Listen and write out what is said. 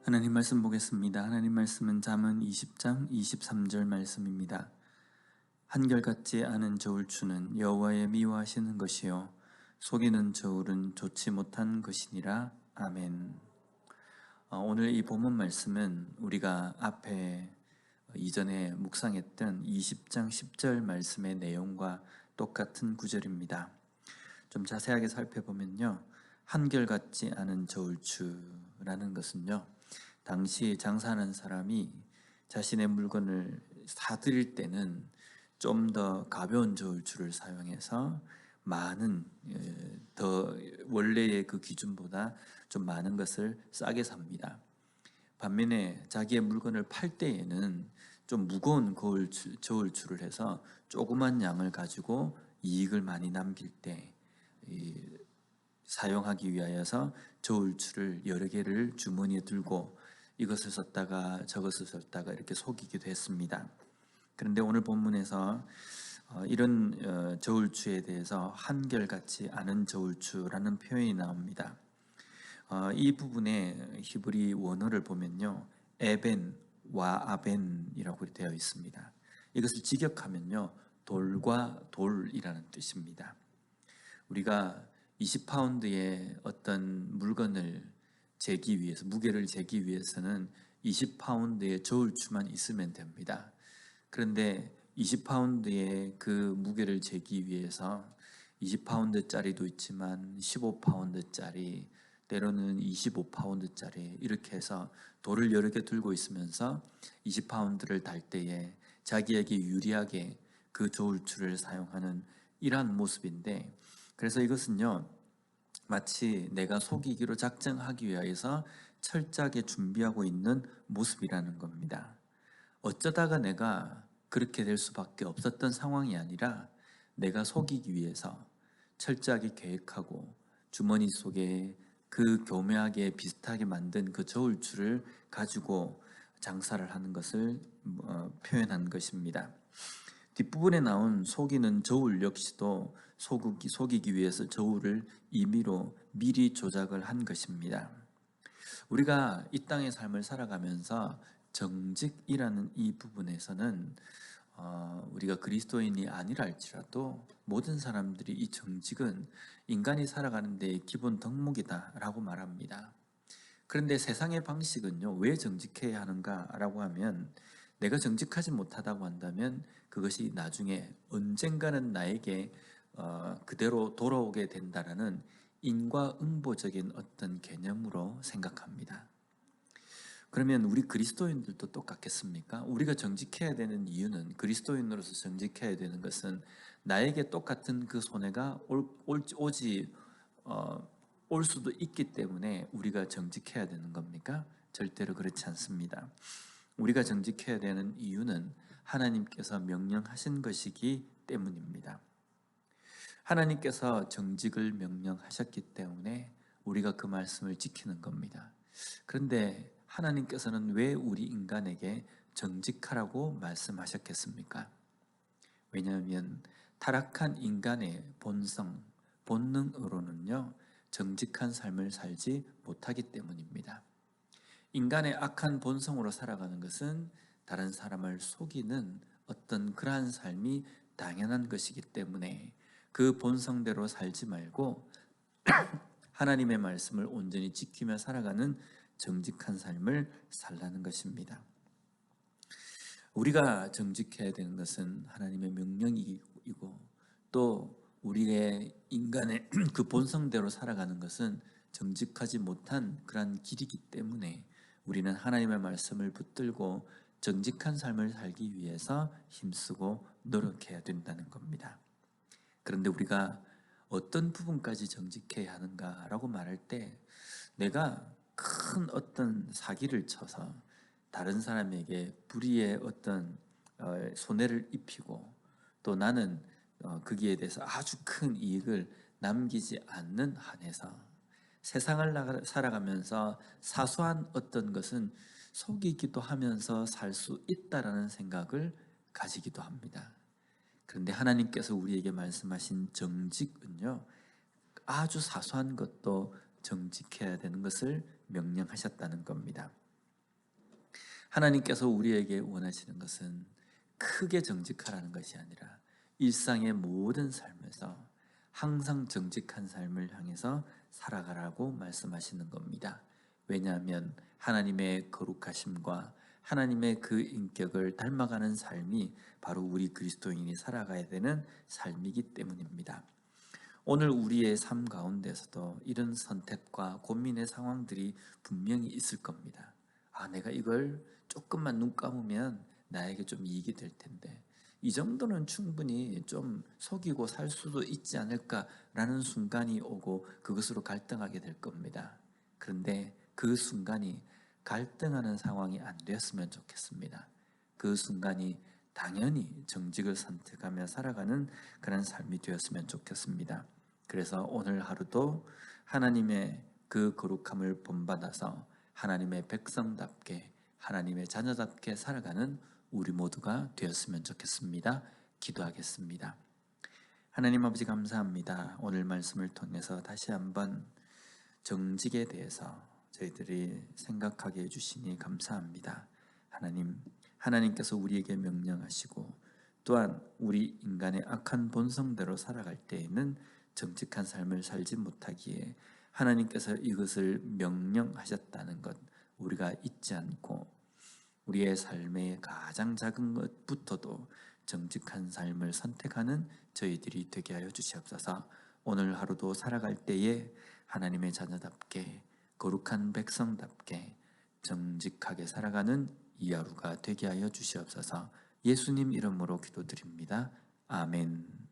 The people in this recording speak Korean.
하나님 말씀 보겠습니다. 하나님 말씀은 잠언 20장 23절 말씀입니다. 한결같지 않은 저울추는 여호와의 미워하시는 것이요 속이는 저울은 좋지 못한 것이니라. 아멘. 오늘 이 본문 말씀은 우리가 앞에 이전에 묵상했던 20장 10절 말씀의 내용과 똑같은 구절입니다. 좀 자세하게 살펴보면요, 한결같지 않은 저울추라는 것은요, 당시 장사하는 사람이 자신의 물건을 사들일 때는 좀 더 가벼운 저울추를 사용해서 많은 더 원래의 그 기준보다 좀 많은 것을 싸게 삽니다. 반면에 자기의 물건을 팔 때에는 좀 무거운 저울추를 해서 조그만 양을 가지고 이익을 많이 남길 때 사용하기 위하여서 저울추를 여러 개를 주머니에 들고 이것을 썼다가 저것을 썼다가 이렇게 속이기도 했습니다. 그런데 오늘 본문에서 이런 저울추에 대해서 한결같지 않은 저울추라는 표현이 나옵니다. 이 부분에 히브리 원어를 보면요, 에벤와 아벤이라고 되어 있습니다. 이것을 직역하면요, 돌과 돌이라는 뜻입니다. 우리가 20파운드의 어떤 물건을 재기 위해서, 무게를 재기 위해서는 20파운드의 저울추만 있으면 됩니다. 그런데 20파운드의 그 무게를 재기 위해서 20파운드짜리도 있지만 15파운드짜리, 때로는 25파운드짜리 이렇게 해서 돌을 여러 개 들고 있으면서 20파운드를 달 때에 자기에게 유리하게 그 저울추를 사용하는 이러한 모습인데, 그래서 이것은요, 마치 내가 속이기로 작정하기 위해서 철저하게 준비하고 있는 모습이라는 겁니다. 어쩌다가 내가 그렇게 될 수밖에 없었던 상황이 아니라 내가 속이기 위해서 철저하게 계획하고 주머니 속에 그 교묘하게 비슷하게 만든 그 저울추를 가지고 장사를 하는 것을 표현한 것입니다. 뒷부분에 나온 속이는 저울 역시도 속이기 위해서 저울을 임의로 미리 조작을 한 것입니다. 우리가 이 땅의 삶을 살아가면서 정직이라는 이 부분에서는 우리가 그리스도인이 아니라 할지라도 모든 사람들이 이 정직은 인간이 살아가는 데의 기본 덕목이다라고 말합니다. 그런데 세상의 방식은요, 왜 정직해야 하는가라고 하면, 내가 정직하지 못하다고 한다면 그것이 나중에 언젠가는 나에게 그대로 돌아오게 된다라는 인과응보적인 어떤 개념으로 생각합니다. 그러면 우리 그리스도인들도 똑같겠습니까? 우리가 정직해야 되는 이유는, 그리스도인으로서 정직해야 되는 것은 나에게 똑같은 그 손해가 올 수도 있기 때문에 우리가 정직해야 되는 겁니까? 절대로 그렇지 않습니다. 우리가 정직해야 되는 이유는 하나님께서 명령하신 것이기 때문입니다. 하나님께서 정직을 명령하셨기 때문에 우리가 그 말씀을 지키는 겁니다. 그런데 하나님께서는 왜 우리 인간에게 정직하라고 말씀하셨겠습니까? 왜냐하면 타락한 인간의 본능으로는요, 정직한 삶을 살지 못하기 때문입니다. 인간의 악한 본성으로 살아가는 것은 다른 사람을 속이는 어떤 그러한 삶이 당연한 것이기 때문에 그 본성대로 살지 말고 하나님의 말씀을 온전히 지키며 살아가는 정직한 삶을 살라는 것입니다. 우리가 정직해야 되는 것은 하나님의 명령이고, 또 우리의 인간의 그 본성대로 살아가는 것은 정직하지 못한 그러한 길이기 때문에 우리는 하나님의 말씀을 붙들고 정직한 삶을 살기 위해서 힘쓰고 노력해야 된다는 겁니다. 그런데 우리가 어떤 부분까지 정직해야 하는가라고 말할 때, 내가 큰 어떤 사기를 쳐서 다른 사람에게 불의의 어떤 손해를 입히고, 또 나는 거기에 대해서 아주 큰 이익을 남기지 않는 한에서 세상을 살아가면서 사소한 어떤 것은 속이기도 하면서 살 수 있다라는 생각을 가지기도 합니다. 그런데 하나님께서 우리에게 말씀하신 정직은요, 아주 사소한 것도 정직해야 되는 것을 명령하셨다는 겁니다. 하나님께서 우리에게 원하시는 것은 크게 정직하라는 것이 아니라 일상의 모든 삶에서 항상 정직한 삶을 향해서 살아가라고 말씀하시는 겁니다. 왜냐하면 하나님의 거룩하심과 하나님의 그 인격을 닮아가는 삶이 바로 우리 그리스도인이 살아가야 되는 삶이기 때문입니다. 오늘 우리의 삶 가운데서도 이런 선택과 고민의 상황들이 분명히 있을 겁니다. 내가 이걸 조금만 눈 감으면 나에게 좀 이익이 될 텐데 이 정도는 충분히 좀 속이고 살 수도 있지 않을까라는 순간이 오고 그것으로 갈등하게 될 겁니다. 그런데 그 순간이 갈등하는 상황이 안 되었으면 좋겠습니다. 그 순간이 당연히 정직을 선택하며 살아가는 그런 삶이 되었으면 좋겠습니다. 그래서 오늘 하루도 하나님의 그 거룩함을 본받아서 하나님의 백성답게 하나님의 자녀답게 살아가는 우리 모두가 되었으면 좋겠습니다. 기도하겠습니다. 하나님 아버지 감사합니다. 오늘 말씀을 통해서 다시 한번 정직에 대해서 저희들이 생각하게 해주시니 감사합니다. 하나님께서 우리에게 명령하시고 또한 우리 인간의 악한 본성대로 살아갈 때에는 정직한 삶을 살지 못하기에 하나님께서 이것을 명령하셨다는 것 우리가 잊지 않고 우리의 삶의 가장 작은 것부터도 정직한 삶을 선택하는 저희들이 되게 하여 주시옵소서. 오늘 하루도 살아갈 때에 하나님의 자녀답게 거룩한 백성답게 정직하게 살아가는 이 하루가 되게 하여 주시옵소서. 예수님 이름으로 기도드립니다. 아멘.